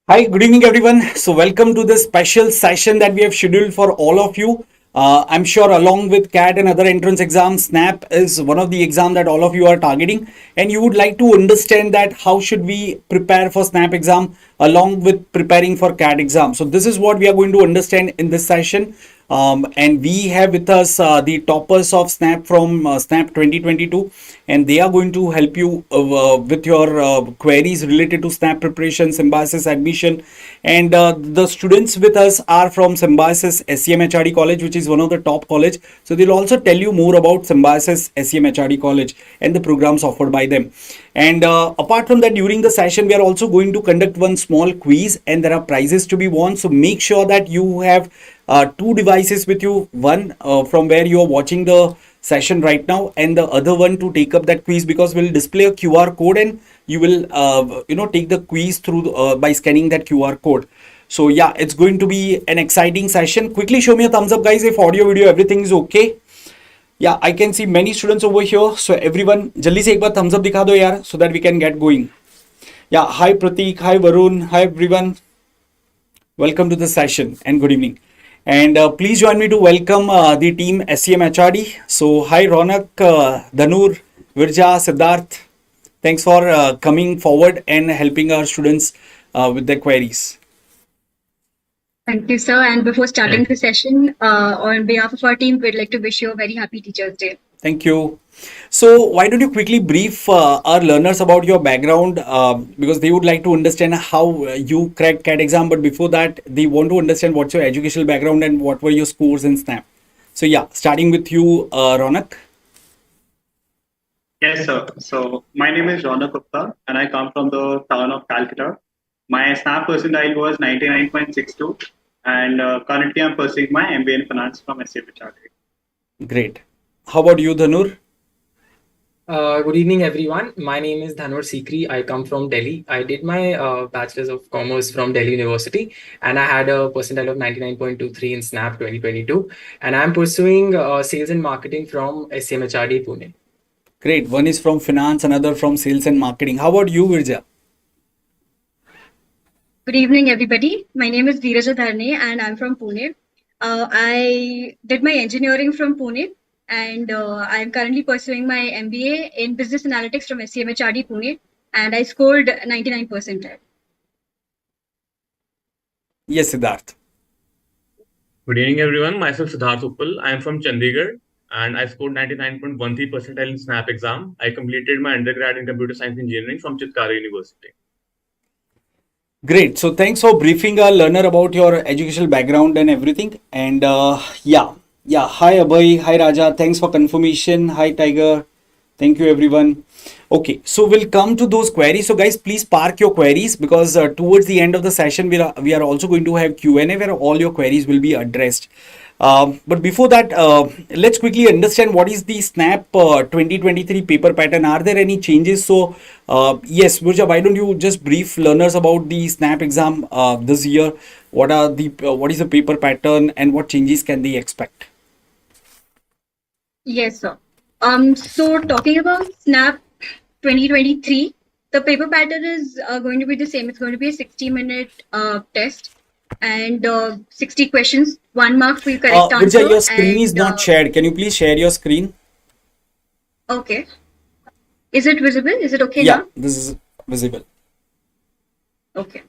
Hi, good evening, everyone. So, welcome to this special session that we have scheduled for all of you. I'm sure, along with CAT and other entrance exams, SNAP is one of the exams that all of you are targeting, and you would like to understand that how should we prepare for SNAP exam along with preparing for CAT exam. So, this is what we are going to understand in this session. And we have with us the toppers of SNAP from SNAP 2022, and they are going to help you with your queries related to SNAP preparation, Symbiosis admission. And the students with us are from Symbiosis SEM College, which is one of the top college. So they'll also tell you more about Symbiosis SEM College and the programs offered by them. And apart from that, during the session, we are also going to conduct one small quiz, and there are prizes to be won. So make sure that you have two devices with you, one from where you are watching the session right now, and the other one to take up that quiz, because we'll display a QR code and you will take the quiz through by scanning that QR code. So yeah, it's going to be an exciting session. Quickly show me a thumbs up, guys, if audio video everything is okay. Yeah, I can see many students over here. So everyone, jaldi se ek baar thumbs up dikha do yaar, so that we can get going. Yeah, hi Pratik, hi Varun, hi everyone. Welcome to the session and good evening. And please join me to welcome the team SEM HRD. So, hi Ronak, Dhanur, Virja, Siddharth. Thanks for coming forward and helping our students with their queries. Thank you, sir. And before starting the session, on behalf of our team, we'd like to wish you a very happy Teachers' Day. Thank you. So, why don't you quickly brief our learners about your background, because they would like to understand how you cracked CAT exam. But before that, they want to understand what's your educational background and what were your scores in SNAP. So, yeah, starting with you, Ronak. Yes, sir. So my name is Ronak Gupta, and I come from the town of Calcutta. My SNAP percentile was 99.62, and currently I'm pursuing my MBA in Finance from SCHRD. Great. How about you, Dhanur? Good evening, everyone. My name is Dhanur Sikri. I come from Delhi. I did my Bachelor's of Commerce from Delhi University, and I had a percentile of 99.23 in SNAP 2022. And I'm pursuing Sales and Marketing from SMHRD Pune. Great. One is from finance, another from sales and marketing. How about you, Virja? Good evening, everybody. My name is Dheeraja Dharne, and I'm from Pune. I did my engineering from Pune, and I'm currently pursuing my MBA in Business Analytics from SCMHRD Pune, and I scored 99%. Yes, Siddharth. Good evening, everyone. Myself Siddharth Uppal. I am from Chandigarh and I scored 99.13 percentile in SNAP exam. I completed my undergrad in computer science engineering from Chitkara University. Great. So thanks for briefing our learner about your educational background and everything. And yeah. Hi Abhay. Hi Raja. Thanks for confirmation. Hi Tiger. Thank you everyone. Okay, so we'll come to those queries. So guys, please park your queries, because towards the end of the session, we are also going to have Q&A where all your queries will be addressed. But before that, let's quickly understand what is the SNAP 2023 paper pattern. Are there any changes? So yes, Burja, why don't you just brief learners about the SNAP exam this year? What is the paper pattern and what changes can they expect? Yes, sir. So talking about SNAP 2023, the paper pattern is going to be the same. It's going to be a 60-minute test and 60 questions, 1 mark for your correct answer. Virja, your screen is and, not shared. Can you please share your screen? Okay. Is it visible? Is it okay Yeah, now? this is visible. Okay.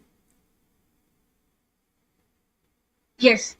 Yes.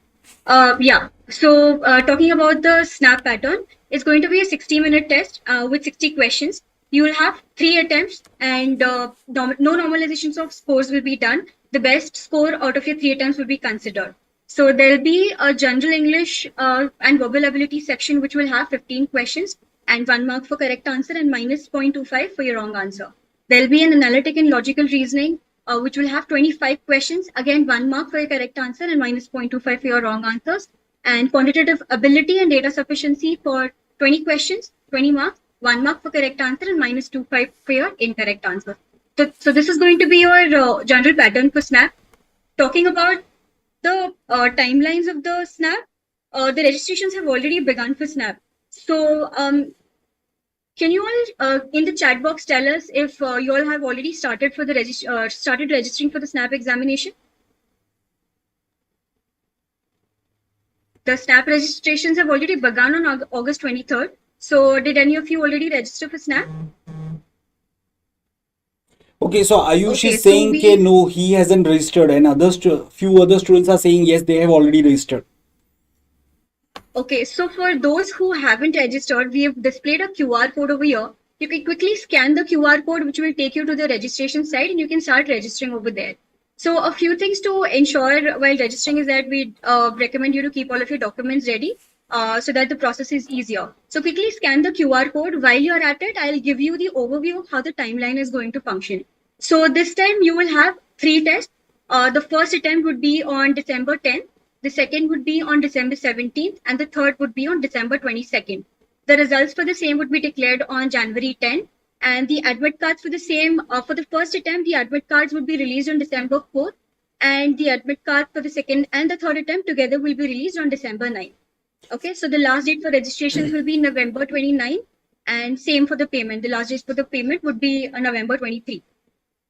Yeah. So talking about the SNAP pattern, it's going to be a 60-minute test with 60 questions. You will have 3 attempts, and no normalizations of scores will be done. The best score out of your 3 attempts will be considered. So there'll be a general English and verbal ability section, which will have 15 questions and 1 mark for correct answer and minus 0.25 for your wrong answer. There'll be an analytic and logical reasoning, which will have 25 questions, again 1 mark for your correct answer and minus 0.25 for your wrong answers. And quantitative ability and data sufficiency for 20 questions, 20 marks, 1 mark for correct answer and minus 2.5 for your incorrect answer. So this is going to be your general pattern for SNAP. Talking about the timelines of the SNAP, the registrations have already begun for SNAP. So Can you all in the chat box tell us if you all have already started for the started registering for the SNAP examination? The SNAP registrations have already begun on August 23rd. So did any of you already register for SNAP? Okay, so Ayush Okay, is so saying that no, he hasn't registered, and few other students are saying yes, they have already registered. Okay, so for those who haven't registered, we have displayed a QR code over here. You can quickly scan the QR code, which will take you to the registration site, and you can start registering over there. So a few things to ensure while registering is that we recommend you to keep all of your documents ready so that the process is easier. So quickly scan the QR code. While you're at it, I'll give you the overview of how the timeline is going to function. So this time you will have 3 tests. The first attempt would be on December 10th. The second would be on December 17th, and the third would be on December 22nd. The results for the same would be declared on January 10th, and the admit cards for the same, for the first attempt, the admit cards would be released on December 4th, and the admit card for the second and the third attempt together will be released on December 9th. Okay, so the last date for registrations will be November 29th, and same for the payment. The last date for the payment would be November 23.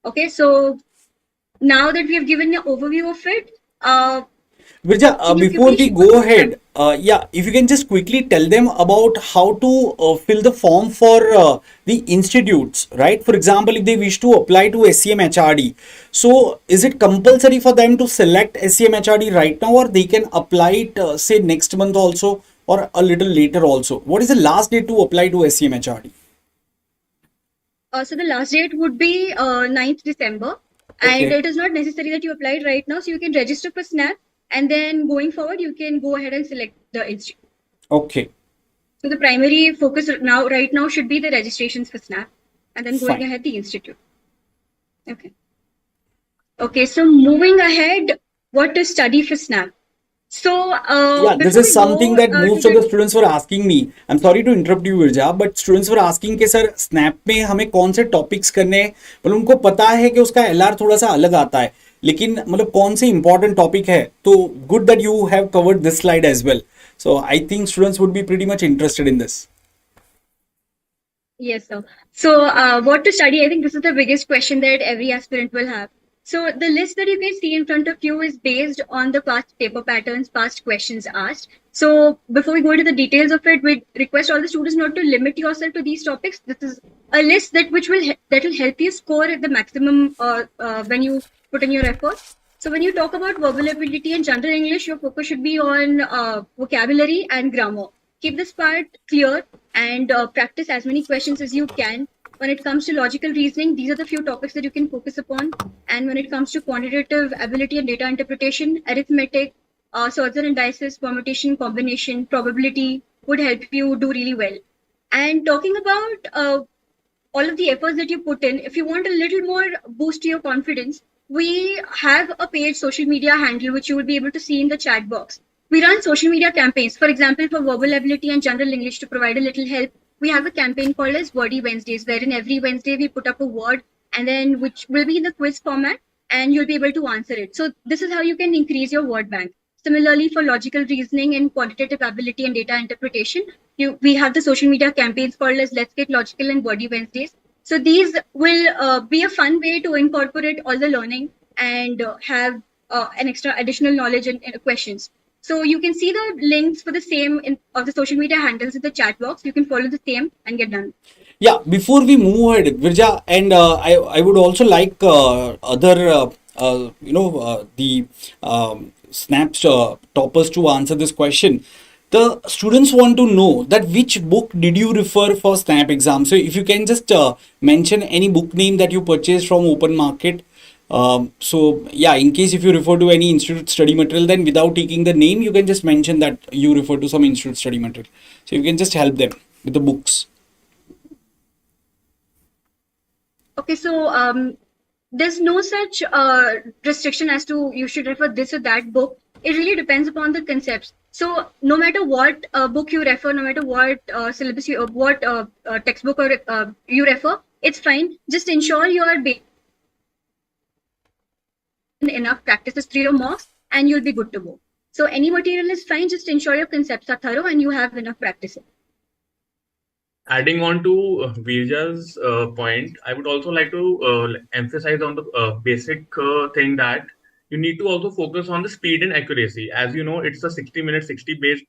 Okay, so now that we have given an overview of it, Virja, can you before quickly we show go us ahead, if you can just quickly tell them about how to fill the form for the institutes, right? For example, if they wish to apply to SCM HRD, so is it compulsory for them to select SCM HRD right now, or they can apply it, say, next month also, or a little later also? What is the last date to apply to SCM HRD? So the last date would be 9th December, and Okay. it is not necessary that you applied right now. So you can register for SNAP, and then going forward, you can go ahead and select the institute. Okay. So the primary focus right now should be the registrations for SNAP, and then going Fine. ahead the institute. Okay. Okay. So moving ahead, what to study for SNAP? So Yeah, this before is we something go that to most of the the students were asking me. I'm sorry to interrupt you, Virja, but students were asking कि sir snap में हमें कौन से topics करने हैं, मतलब उनको पता है कि उसका एलआर थोड़ा सा अलग आता है, लेकिन मतलब कौन से इंपॉर्टेंट टॉपिक है, तो good that you have covered this slide as well. So I think students would be pretty much interested in this. Yes, sir. So, what to study? I think this is the biggest question that every aspirant will have. So, the list that you can see in front of you is based on the past paper patterns, past questions asked. So, before we go into the details of it, we request all the students not to limit yourself to these topics. This is a list that will help you score at the maximum when you put in your effort. So, when you talk about verbal ability and general English, your focus should be on vocabulary and grammar. Keep this part clear and practice as many questions as you can. When it comes to logical reasoning, these are the few topics that you can focus upon. And when it comes to quantitative ability and data interpretation, arithmetic, sorts and indices, permutation, combination, probability would help you do really well. And talking about all of the efforts that you put in, if you want a little more boost to your confidence, we have a page social media handle which you will be able to see in the chat box. We run social media campaigns. For example, for verbal ability and general English, to provide a little help, we have a campaign called as Wordy Wednesdays, wherein every Wednesday we put up a word and then which will be in the quiz format and you'll be able to answer it. So this is how you can increase your word bank. Similarly, for logical reasoning and quantitative ability and data interpretation, we have the social media campaigns called as Let's Get Logical and Wordy Wednesdays. So these will be a fun way to incorporate all the learning and have an extra additional knowledge and questions. So you can see the links for the same of the social media handles in the chat box. You can follow the same and get done. Yeah, before we move ahead, Virja, and I would also like other, the Snaps toppers to answer this question. The students want to know that which book did you refer for Snap exam. So if you can just mention any book name that you purchased from open market. So yeah, in case if you refer to any institute study material, then without taking the name, you can just mention that you refer to some institute study material. So you can just help them with the books. Okay, so there's no such restriction as to you should refer this or that book. It really depends upon the concepts. So no matter what book you refer, no matter what syllabus what textbook or you refer, it's fine. Just ensure you are enough practices 3 or more, and you'll be good to go. So any material is fine. Just ensure your concepts are thorough and you have enough practice. Adding on to Virja's point, I would also like to emphasize on the basic thing that you need to also focus on the speed and accuracy. As you know, it's a 60-minute, 60 based,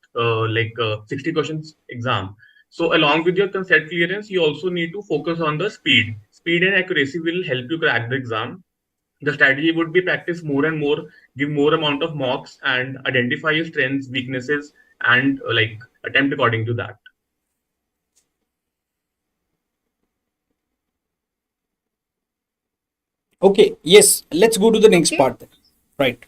60 questions exam. So along with your concept clearance, you also need to focus on the speed. Speed and accuracy will help you crack the exam. The strategy would be practice more and more, give more amount of mocks, and identify your strengths, weaknesses, and attempt according to that. Okay, yes, let's go to the next Okay. part then. Right.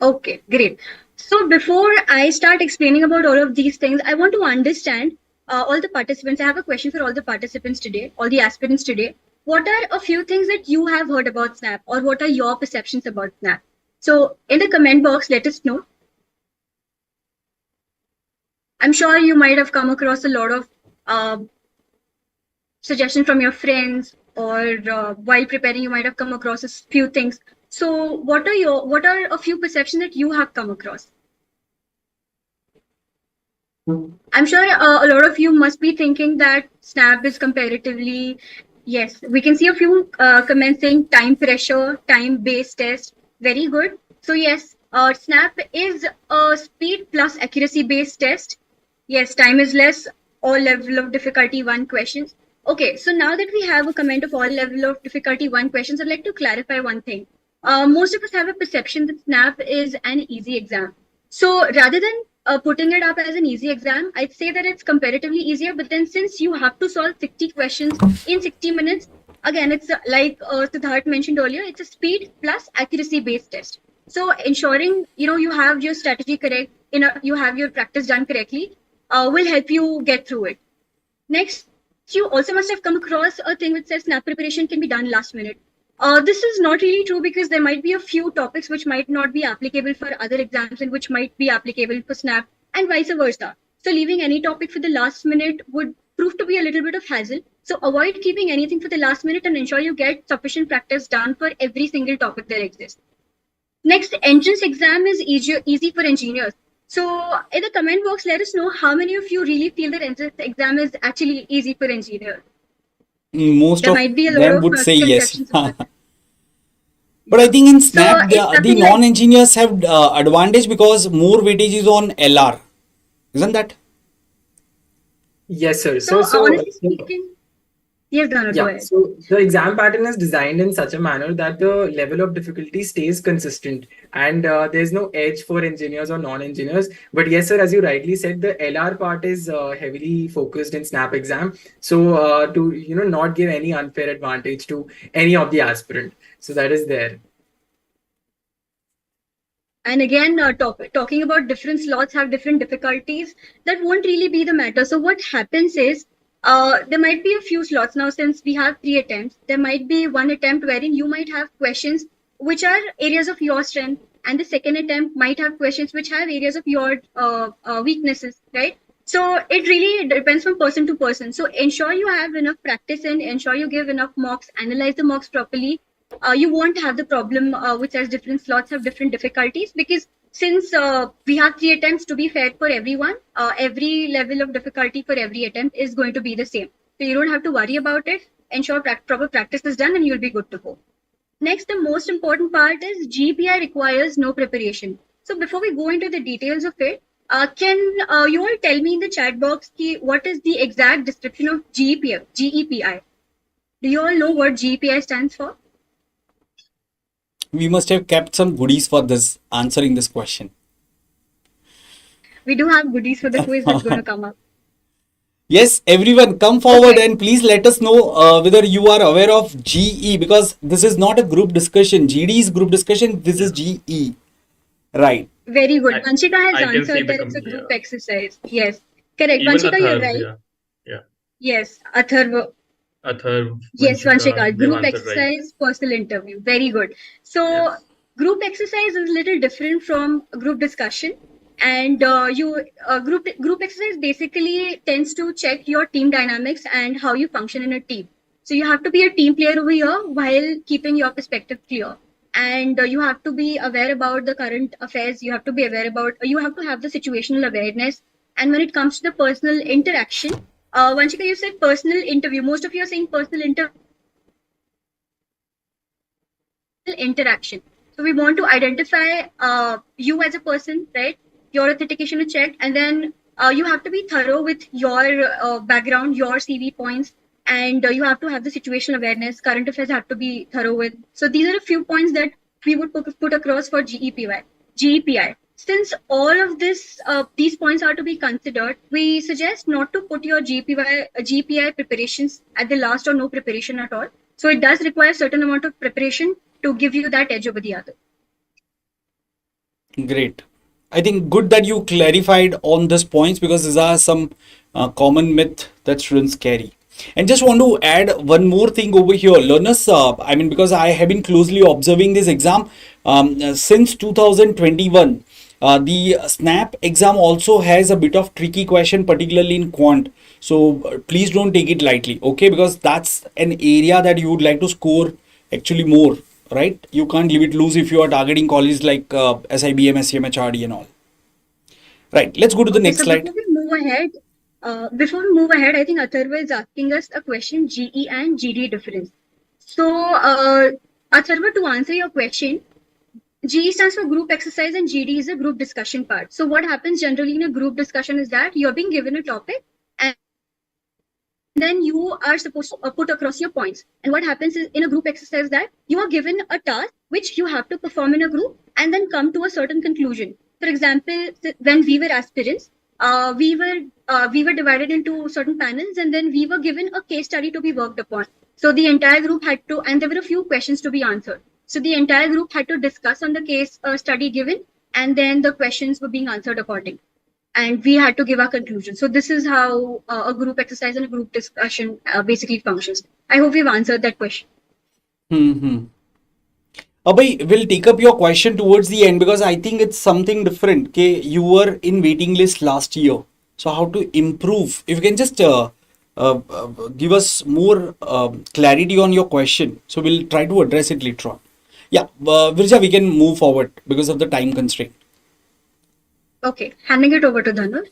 Okay, great. So before I start explaining about all of these things, I want to understand all the participants. I have a question for all the participants today, all the aspirants today. What are a few things that you have heard about Snap, or what are your perceptions about Snap? So in the comment box, let us know. I'm sure you might have come across a lot of suggestions from your friends, or while preparing, you might have come across a few things. So what are a few perceptions that you have come across? I'm sure a lot of you must be thinking that Snap is comparatively, yes, we can see a few comments saying time pressure, time-based test, very good. So yes, Snap is a speed plus accuracy-based test. Yes, time is less, all level of difficulty 1 questions. Okay, so now that we have a comment of all level of difficulty 1 questions, I'd like to clarify one thing. Most of us have a perception that Snap is an easy exam. So rather than putting it up as an easy exam, I'd say that it's comparatively easier. But then since you have to solve 60 questions in 60 minutes, again, it's like Siddharth mentioned earlier, it's a speed plus accuracy based test. So ensuring you have your strategy correct, you have your practice done correctly, will help you get through it. Next, you also must have come across a thing which says Snap preparation can be done last minute. This is not really true, because there might be a few topics which might not be applicable for other exams and which might be applicable for Snap, and vice versa. So leaving any topic for the last minute would prove to be a little bit of hassle. So avoid keeping anything for the last minute and ensure you get sufficient practice done for every single topic that exists. Next, entrance exam is easy for engineers. So in the comment box, let us know how many of you really feel that entrance exam is actually easy for engineers. Most There of might be a lot them of would say yes. conceptions about that. But I think in So Snap, it's the nothing like, non-engineers have advantage because more weightage is on LR. Isn't that? Yes, sir. so honestly speaking, yes, Dana, go Yeah, ahead. so the exam pattern is designed in such a manner that the level of difficulty stays consistent, and there's no edge for engineers or non-engineers. But yes, sir, as you rightly said, the LR part is heavily focused in Snap exam. So to not give any unfair advantage to any of the aspirant. So that is there. And again, talking about different slots have different difficulties, that won't really be the matter. So what happens is, there might be a few slots. Now, since we have 3 attempts, there might be one attempt wherein you might have questions which are areas of your strength, and the second attempt might have questions which have areas of your weaknesses, right? So it really depends from person to person. So ensure you have enough practice and ensure you give enough mocks, analyze the mocks properly. You won't have the problem which has different slots have different difficulties, because since we have 3 attempts, to be fair for everyone, every level of difficulty for every attempt is going to be the same. So you don't have to worry about it. Ensure proper practice is done and you'll be good to go. Next, the most important part is GPI requires no preparation. So before we go into the details of it, can you all tell me in the chat box what is the exact description of GEPI? Do you all know what GEPI stands for? We must have kept some goodies for this answering this question. We do have goodies for the quiz that's going to come up. Yes, everyone come forward Okay. and please let us know whether you are aware of GE, because this is not a group discussion. GD is group discussion. This is GE. Right. Very good. Vanshika has I can see answered the that it's a group yeah. exercise. Yes, correct. Even Vanshika, you're Atharv, right. yeah. Yes, Atharv. Atharv, Yes, Vanshika. they've Group answered right. exercise, personal interview. Very good. So, Yes. group exercise is a little different from group discussion. And group exercise basically tends to check your team dynamics and how you function in a team. So you have to be a team player over here while keeping your perspective clear. And you have to be aware about the current affairs. You have to be aware about. You have to have the situational awareness. And when it comes to the personal interaction, Vanshika, you said personal interview. Most of you are saying personal interaction. So we want to identify you as a person, right? Your authentication is checked, and then you have to be thorough with your background, your CV points, and you have to have the situational awareness. Current affairs have to be thorough with. So these are a few points that we would put across for GEPI. Since all of these points are to be considered, we suggest not to put your GPI preparations at the last or no preparation at all. So it does require certain amount of preparation to give you that edge over the other. Great. I think good that you clarified on these points because these are some common myth that students carry. And just want to add one more thing over here. Learners, I mean, because I have been closely observing this exam since 2021. The SNAP exam also has a bit of tricky question, particularly in quant. So please don't take it lightly, okay? Because that's an area that you would like to score actually more, right? You can't leave it loose if you are targeting colleges like SIBM, SCM, HRD and all. Right, let's go to the Okay, next so slide. before we move ahead, I think Atharva is asking us a question, GE and GD difference. So, Atharva, to answer your question, GE stands for group exercise and GD is a group discussion part. So what happens generally in a group discussion is that you're being given a topic and then you are supposed to put across your points. And what happens is in a group exercise that you are given a task which you have to perform in a group and then come to a certain conclusion. For example, when we were aspirants, we were divided into certain panels and then we were given a case study to be worked upon. So the entire group had to, and there were a few questions to be answered. So the entire group had to discuss on the case study given, and then the questions were being answered accordingly. And we had to give our conclusion. So this is how a group exercise and a group discussion basically functions. I hope we've answered that question. Abhay, we'll take up your question towards the end because I think it's something different. Okay, you were in waiting list last year. So how to improve? If you can just give us more clarity on your question. So we'll try to address it later on. Yeah, Virja, we can move forward because of the time constraint. Okay, handing it over to Dhanush.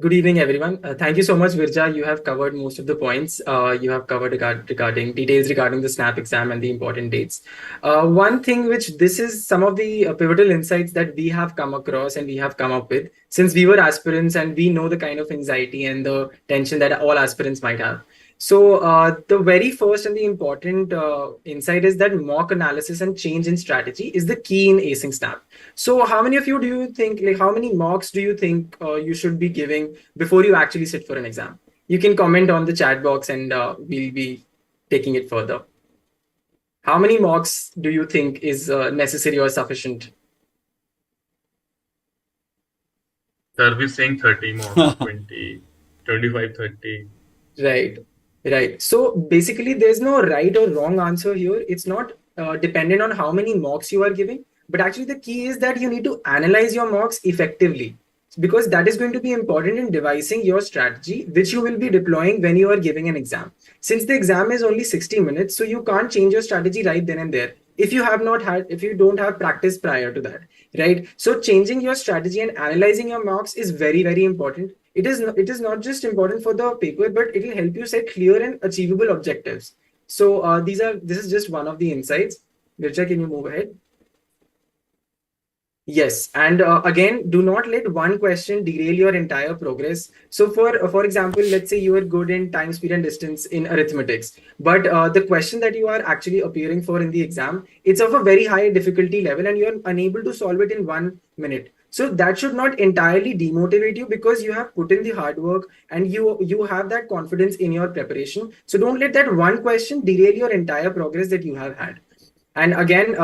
Good evening, everyone. Thank you so much, Virja. You have covered most of the points. You have covered regarding details regarding the SNAP exam and the important dates. One thing which this is some of the pivotal insights that we have come across and we have come up with since we were aspirants and we know the kind of anxiety and the tension that all aspirants might have. So the very first and the important insight is that mock analysis and change in strategy is the key in acing SNAP. So how many of you do you think, like how many mocks do you think you should be giving before you actually sit for an exam? You can comment on the chat box and we'll be taking it further. How many mocks do you think is necessary or sufficient? Sir, we're saying 30 more, 20, 25, 30. Right. So basically, there's no right or wrong answer here. It's not dependent on how many mocks you are giving, but actually the key is that you need to analyze your mocks effectively because that is going to be important in devising your strategy, which you will be deploying when you are giving an exam. Since the exam is only 60 minutes, so you can't change your strategy right then and there if you don't have practice prior to that, right? So changing your strategy and analyzing your mocks is very, very important. It is not just important for the paper, but it will help you set clear and achievable objectives. So this is just one of the insights. Virja, can you move ahead? Yes, and again, do not let one question derail your entire progress. So for example, let's say you are good in time, speed, and distance in arithmetics, but the question that you are actually appearing for in the exam, it's of a very high difficulty level, and you are unable to solve it in 1 minute. So that should not entirely demotivate you because you have put in the hard work and you have that confidence in your preparation. So don't let that one question derail your entire progress that you have had. And again,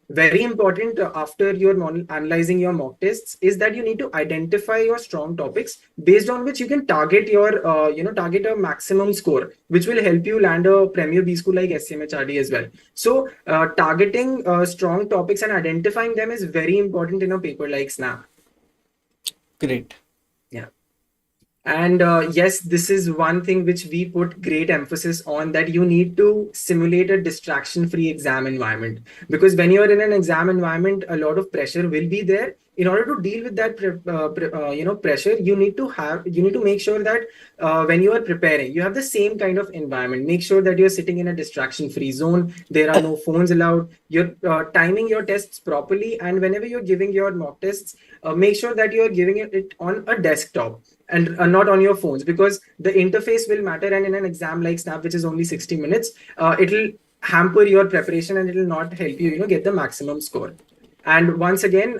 very important after you're analyzing your mock tests is that you need to identify your strong topics based on which you can target your, target a maximum score, which will help you land a Premier B school like SCMHRD as well. So targeting strong topics and identifying them is very important in a paper like SNAP. Great. Yeah. And yes, this is one thing which we put great emphasis on, that you need to simulate a distraction-free exam environment. Because when you're in an exam environment, a lot of pressure will be there. in order to deal with that pressure, you need to make sure that when you are preparing, you have the same kind of environment. Make sure that you're sitting in a distraction free zone. There are no phones allowed. You're timing your tests properly, and whenever you're giving your mock tests, make sure that you're giving it on a desktop and not on your phones, because the interface will matter. And in an exam like snap, which is only 60 minutes, it'll hamper your preparation and it will not help you get the maximum score. And once again,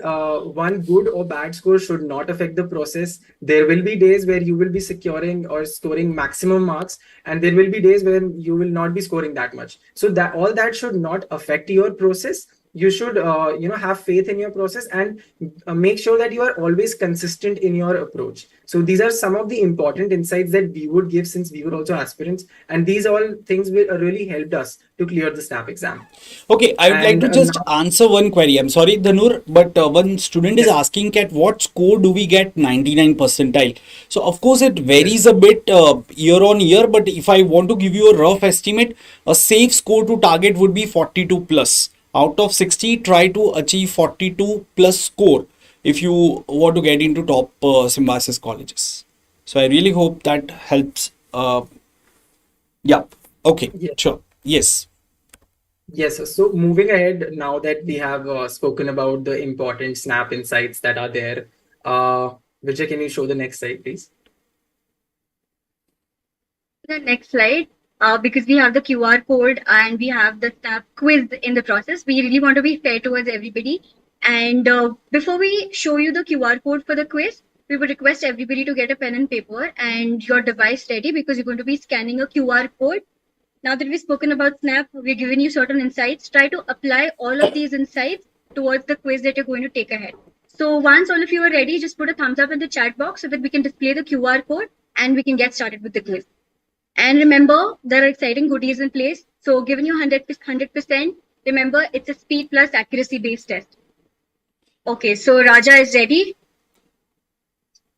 one good or bad score should not affect the process. There will be days where you will be securing or scoring maximum marks, and there will be days when you will not be scoring that much. So that all that should not affect your process. You should have faith in your process, and make sure that you are always consistent in your approach. So these are some of the important insights that we would give, since we were also aspirants, and these all things will really helped us to clear the snap exam. Okay, I would like to just now, answer one query. I'm sorry, Dhanur, but one student is asking at what score do we get 99 percentile? So, of course, it varies a bit year on year, but if I want to give you a rough estimate, a safe score to target would be 42 plus. Out of 60, try to achieve 42 plus score if you want to get into top symbiosis colleges. So, I really hope that helps. Yeah, okay, yes. sure. Yes. Yes, so moving ahead, now that we have spoken about the important snap insights that are there, Vijay, can you show the next slide, please? The next slide, because we have the QR code and we have the snap quiz in the process, we really want to be fair towards everybody. And before we show you the QR code for the quiz, we would request everybody to get a pen and paper and your device ready, because you're going to be scanning a QR code. Now that we've spoken about Snap, we've given you certain insights. Try to apply all of these insights towards the quiz that you're going to take ahead. So once all of you are ready, just put a thumbs up in the chat box so that we can display the QR code and we can get started with the quiz. And remember, there are exciting goodies in place. So given you 100%, remember it's a speed plus accuracy based test. Okay, so Raja is ready.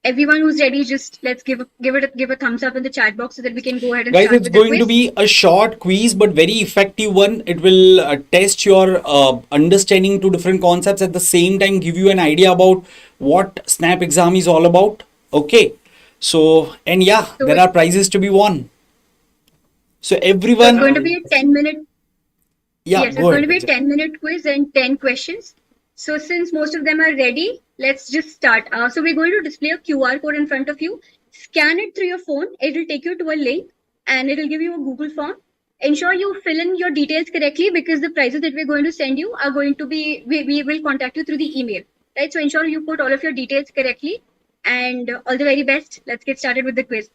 Everyone who's ready, just let's give a thumbs up in the chat box so that we can go ahead and Guys, start it's with the going to quiz. be a short quiz, but very effective one. It will test your understanding to different concepts, at the same time give you an idea about what Snap exam is all about. Okay, so and yeah, So there are prizes to be won. So So everyone, it's going to be a 10-minute. yeah, Yes, it's go going to ahead. be a 10-minute quiz and 10 questions. So since most of them are ready, let's just start. So we're going to display a QR code in front of you. Scan it through your phone. It will take you to a link and it will give you a Google form. Ensure you fill in your details correctly, because the prizes that we're going to send you are going to be, we will contact you through the email, right? So ensure you put all of your details correctly, and all the very best. Let's get started with the quiz.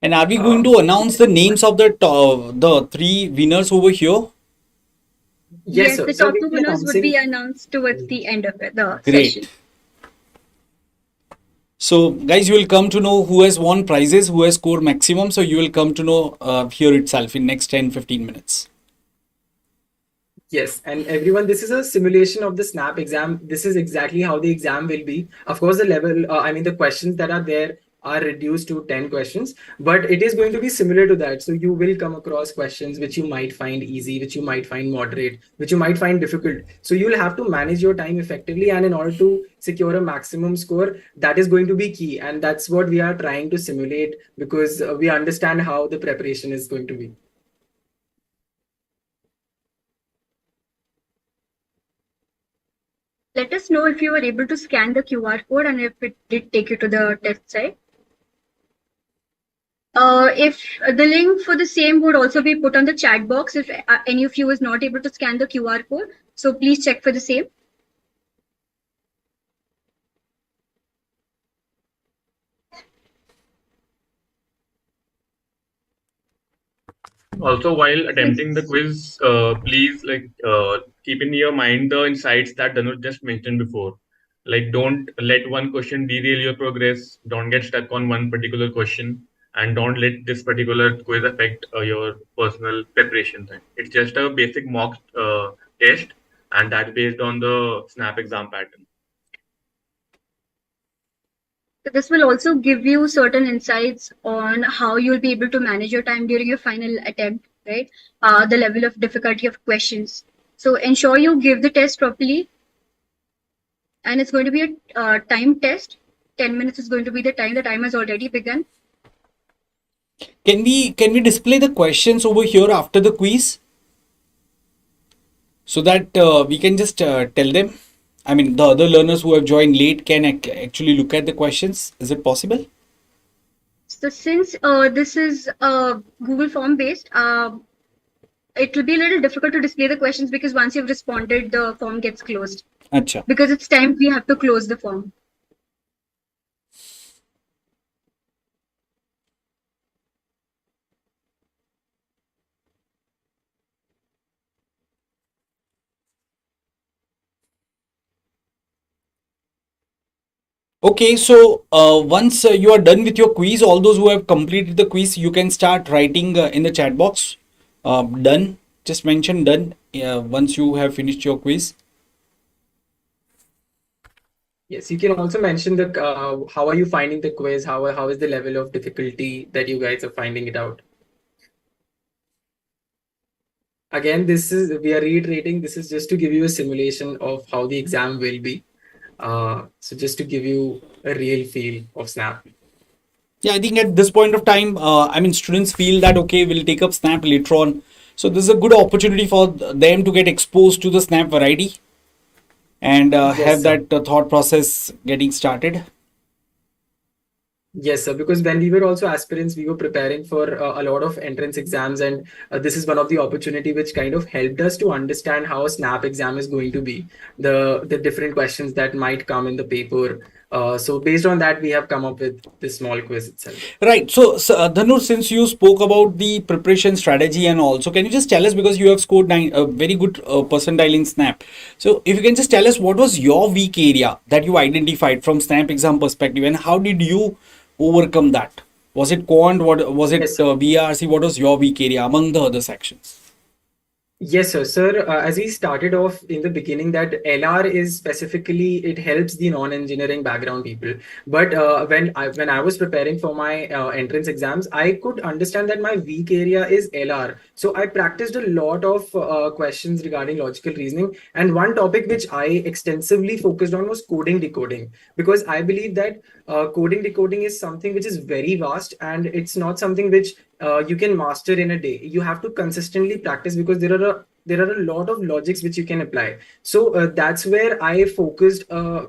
And are we going to announce the names of the three winners over here? Yes, Yes, sir. the So top we'll two be winners would be announcing. announced towards the end of the session. Great. So, guys, you will come to know who has won prizes, who has scored maximum. So, you will come to know here itself in next 10-15 minutes. Yes, and everyone, this is a simulation of the SNAP exam. This is exactly how the exam will be. Of course, the level, the questions that are there are reduced to 10 questions, but it is going to be similar to that. So you will come across questions which you might find easy, which you might find moderate, which you might find difficult. So you will have to manage your time effectively, and in order to secure a maximum score, that is going to be key. And that's what we are trying to simulate, because we understand how the preparation is going to be. Let us know if you were able to scan the QR code and if it did take you to the test site. If the link for the same would also be put on the chat box if any of you is not able to scan the QR code. So please check for the same. Also, while attempting the quiz, please keep in your mind the insights that Dhanuj just mentioned before. Like, don't let one question derail your progress. Don't get stuck on one particular question, and don't let this particular quiz affect your personal preparation time. It's just a basic mock test, and that's based on the SNAP exam pattern. So this will also give you certain insights on how you'll be able to manage your time during your final attempt, right? The level of difficulty of questions. So ensure you give the test properly. and it's going to be a time test. 10 minutes is going to be the time. The time has already begun. Can we display the questions over here after the quiz so that we can just tell them? I mean, the other learners who have joined late can actually look at the questions. Is it possible? So since this is Google form based, it will be a little difficult to display the questions because once you've responded, the form gets closed. Acha. Because it's time we have to close the form. Okay, so once you are done with your quiz, all those who have completed the quiz, you can start writing in the chat box. Done. Just mention done once you have finished your quiz. Yes, you can also mention the how are you finding the quiz? How is the level of difficulty that you guys are finding it out? Again, we are reiterating, this is just to give you a simulation of how the exam will be. So just to give you a real feel of Snap. Yeah, I think at this point of time, I mean, students feel that, okay, we'll take up Snap later on. So this is a good opportunity for them to get exposed to the Snap variety and Yes, have sir. that thought process getting started. Yes, sir. Because when we were also aspirants, we were preparing for a lot of entrance exams, and this is one of the opportunity which kind of helped us to understand how a SNAP exam is going to be, the different questions that might come in the paper. So based on that, we have come up with this small quiz itself. Right. So Dhanur, since you spoke about the preparation strategy and all, so can you just tell us, because you have scored a very good percentile in Snap. So if you can just tell us what was your weak area that you identified from Snap exam perspective, and how did you overcome that? Was it Quant? What was it? Yes, sir. VRC? What was your weak area among the other sections? Yes, sir. Sir, as we started off in the beginning, that LR is specifically, it helps the non-engineering background people. But when I was preparing for my entrance exams, I could understand that my weak area is LR. So I practiced a lot of questions regarding logical reasoning. And one topic which I extensively focused on was coding decoding, because I believe that coding decoding is something which is very vast, and it's not something which you can master in a day. You have to consistently practice, because there are a lot of logics which you can apply. So that's where I focused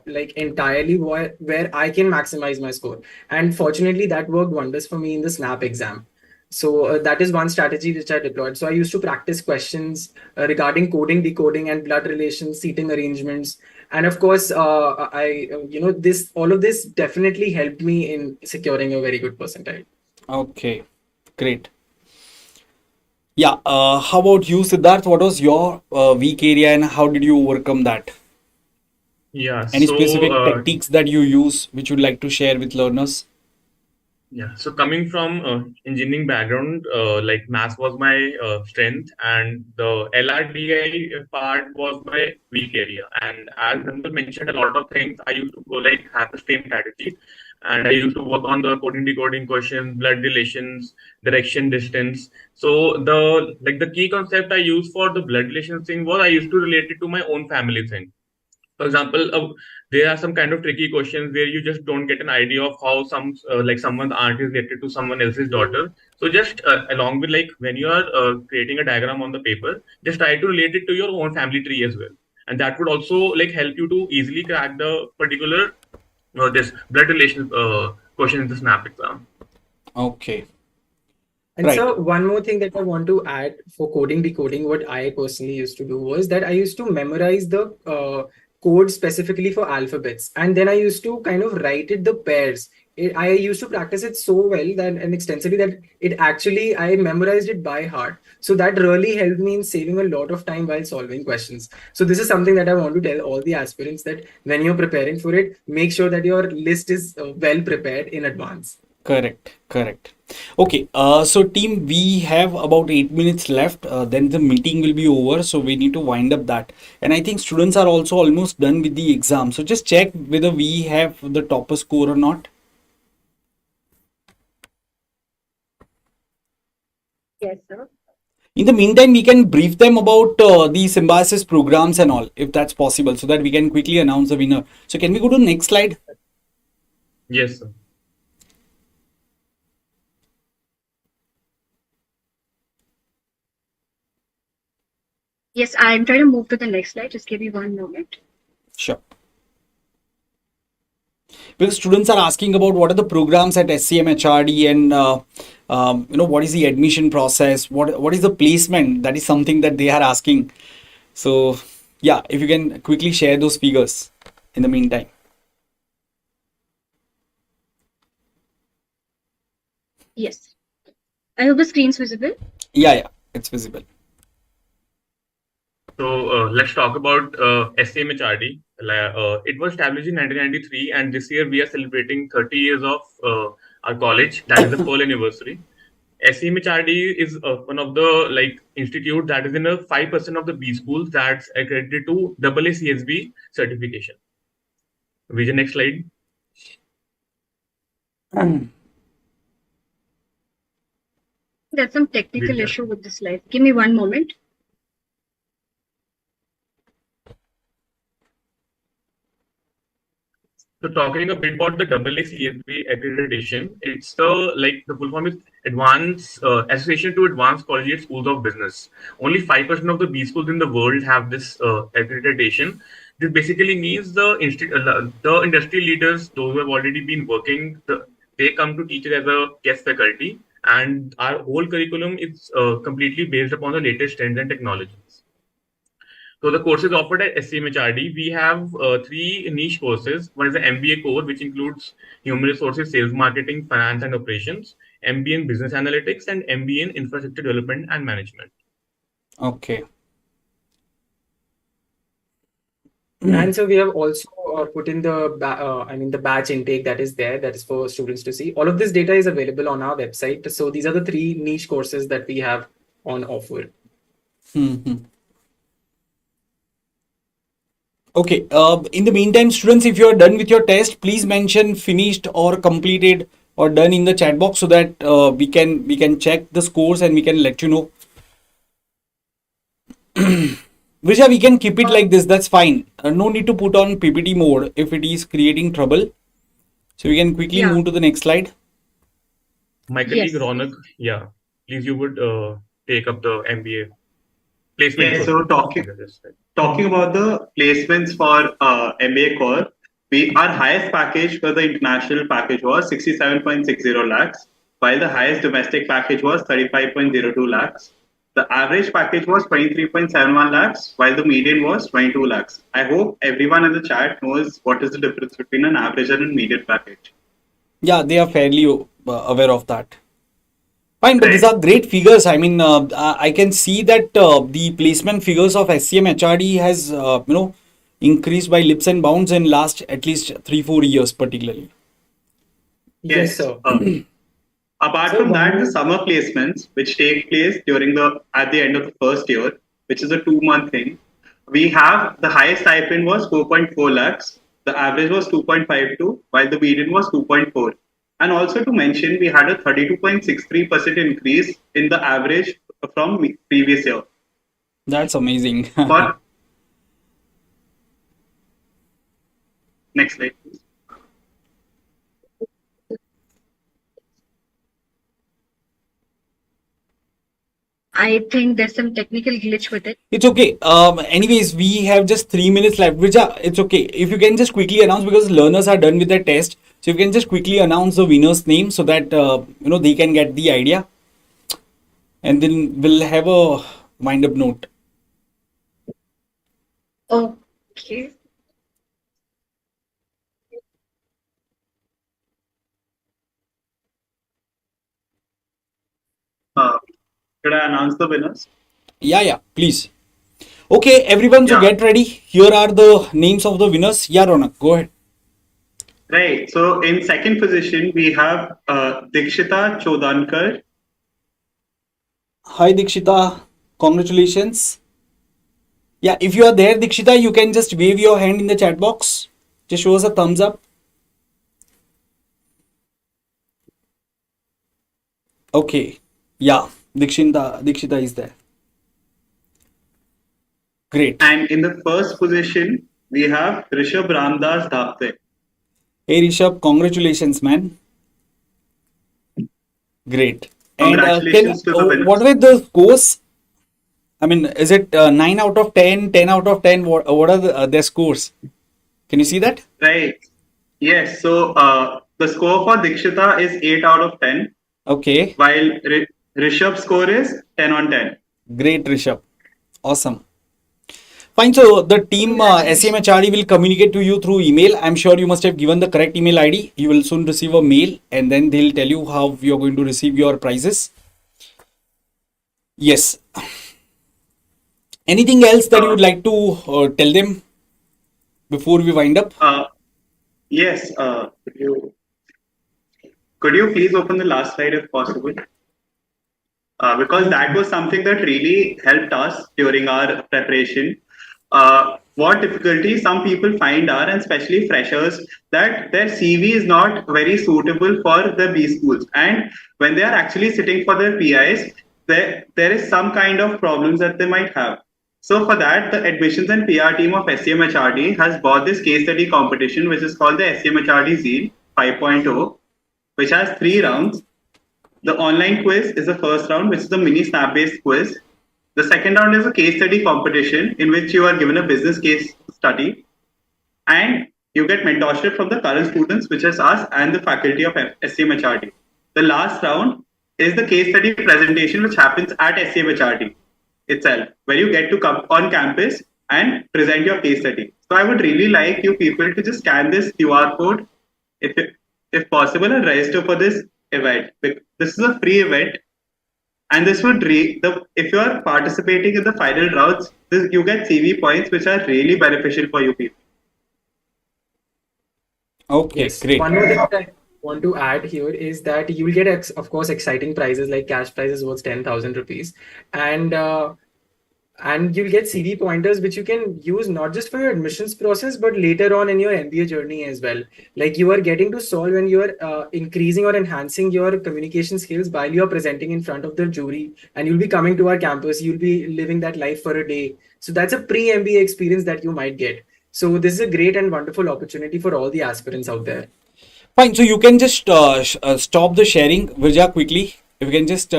like entirely where I can maximize my score, and fortunately that worked wonders for me in the Snap exam. So that is one strategy which I deployed. So I used to practice questions regarding coding decoding and blood relations, seating arrangements, and of course this all of this definitely helped me in securing a very good percentile. Okay, great. Yeah. How about you, Siddharth? What was your weak area, and how did you overcome that? Yeah, Any so specific techniques that you use which you'd like to share with learners? yeah, so coming from engineering background, like math was my strength, and the LRDI part was my weak area. And as Dhananjay mentioned, a lot of things I used to go like have the same strategy, and I used to work on the coding decoding questions, blood relations, direction, distance. So the key concept I used for the blood relations thing was I used to relate it to my own family thing. For example, there are some kind of tricky questions where you just don't get an idea of how someone's aunt is related to someone else's daughter. So just along with like when you are creating a diagram on the paper, just try to relate it to your own family tree as well, and that would also like help you to easily crack the particular this blood relation question in the snap exam. Okay, And right. so one more thing that I want to add for coding decoding, what I personally used to do was that I used to memorize the code specifically for alphabets, and then I used to kind of write it the pairs. I used to practice it so well that and extensively that it actually I memorized it by heart. So that really helped me in saving a lot of time while solving questions. So this is something that I want to tell all the aspirants, that when you're preparing for it, make sure that your list is well prepared in advance. Correct, correct. Okay, so team, we have about 8 minutes left. Then the meeting will be over, so we need to wind up that. And I think students are also almost done with the exam. So just check whether we have the topper score or not. Yes, sir. In the meantime, we can brief them about the Symbiosis programs and all, if that's possible, so that we can quickly announce the winner. So can we go to the next slide? Yes, sir. Yes, I'm trying to move to the next slide. Just give me one moment. Sure. Because students are asking about what are the programs at SCM HRD and what is the admission process, what is the placement, that is something that they are asking. So yeah, if you can quickly share those figures in the meantime. Yes. I hope the screen's visible. Yeah, it's visible. So let's talk about SCMHRD. It was established in 1993, and this year we are celebrating 30 years of our college. That is the Pearl anniversary. SCMHRD is one of the institute that is in a 5% of the B schools that's accredited to AACSB certification. Vision, next slide. There's some technical Vidya. issue with the slide. Give me one moment. So talking a bit about the AACSB accreditation, it's the full form is Advanced Association to Advanced Collegiate Schools of Business. Only 5% of the B schools in the world have this accreditation. This basically means the industry leaders, those who have already been working, they come to teach it as a guest faculty, and our whole curriculum is completely based upon the latest trends and technologies. So the courses offered at SCMHRD, we have three niche courses. One is the MBA core, which includes human resources, sales, marketing, finance, and operations, MBA in business analytics, and MBA in infrastructure development and management. Okay. And so we have also put in the batch intake that is there, that is for students to see. All of this data is available on our website. So these are the three niche courses that we have on offer. Okay. In the meantime, students, if you are done with your test, please mention finished or completed or done in the chat box so that we can check the scores and we can let you know. Visha, we can keep it like this. That's fine. No need to put on PPT mode if it is creating trouble. So we can quickly move to the next slide. My colleague Ronak, please you would take up the MBA placement. Yes, so talking about the placements for MBA core, our highest package for the international package was 67.60 lakhs, while the highest domestic package was 35.02 lakhs. The average package was 23.71 lakhs, while the median was 22 lakhs. I hope everyone in the chat knows what is the difference between an average and a median package. Yeah, they are fairly aware of that. Fine, but these are great figures. I mean, I can see that the placement figures of SCM HRD has, increased by leaps and bounds in last at least 3-4 years, particularly. Yes, sir. Apart from that, the summer placements, which take place at the end of the first year, which is a 2-month thing, we have the highest stipend was 4.4 lakhs, the average was 2.52, while the median was 2.4. And also to mention, we had a 32.63% increase in the average from previous year. That's amazing. Next slide, please. I think there's some technical glitch with it. It's okay. Anyways, we have just 3 minutes left. Vija, it's okay. If you can just quickly announce, because learners are done with their test. So you can just quickly announce the winner's name so that they can get the idea. And then we'll have a wind-up note. Okay. Should I announce the winners? Yeah, please. Okay, everyone, so get ready. Here are the names of the winners. Yeah, Ronak, go ahead. Right. So in second position, we have Dikshita Chodankar. Hi, Dikshita. Congratulations. Yeah, if you are there, Dikshita, you can just wave your hand in the chat box. Just show us a thumbs up. Okay. Yeah, Dikshita is there. Great. And in the first position, we have Rishabh Ramdas Dhapte. Hey Rishabh, congratulations, man. Great. And Congratulations to the what winners. were the scores? I mean, is it 9 out of 10, 10 out of 10? What are their scores? Can you see that? Right. Yes. So the score for Dikshita is 8 out of 10, Okay. while Rishabh's score is 10 on 10. Great, Rishabh. Awesome. Fine. So the team SMHRD will communicate to you through email. I'm sure you must have given the correct email ID. You will soon receive a mail and then they'll tell you how you're going to receive your prizes. Yes. Anything else that you would like to tell them before we wind up? Yes. Could you please open the last slide if possible? Because that was something that really helped us during our preparation. What difficulties some people find are, and especially freshers, that their CV is not very suitable for the B schools. And when they are actually sitting for their PIs, there is some kind of problems that they might have. So for that, the admissions and PR team of SCMHRD has bought this case study competition, which is called the SCMHRD Zeal 5.0, which has 3 rounds. The online quiz is the first round, which is the mini snap-based quiz. The second round is a case study competition in which you are given a business case study and you get mentorship from the current students, which is us and the faculty of SCMHRD. The last round is the case study presentation, which happens at SCMHRD itself, where you get to come on campus and present your case study. So I would really like you people to just scan this QR code if possible and register for this event. This is a free event, and this would if you are participating in the final rounds, you get CV points, which are really beneficial for you people. Okay, Yes. great. One more thing that I want to add here is that you will get, of course, exciting prizes like cash prizes worth 10,000 rupees, and you'll get CV pointers which you can use not just for your admissions process but later on in your MBA journey as well. Like you are getting to solve when you are increasing or enhancing your communication skills while you are presenting in front of the jury, and you'll be coming to our campus. You'll be living that life for a day. So that's a pre-MBA experience that you might get. So this is a great and wonderful opportunity for all the aspirants out there. Fine. So you can just stop the sharing, Virja, quickly. If you can just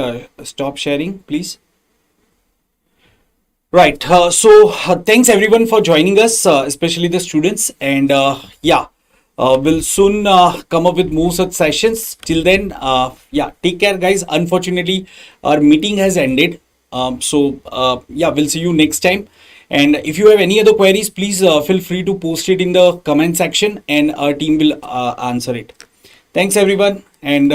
stop sharing, please. Right. Thanks everyone for joining us, especially the students. And we'll soon come up with more such sessions. Till then, take care, guys. Unfortunately, our meeting has ended. We'll see you next time. And if you have any other queries, please feel free to post it in the comment section and our team will answer it. Thanks everyone, and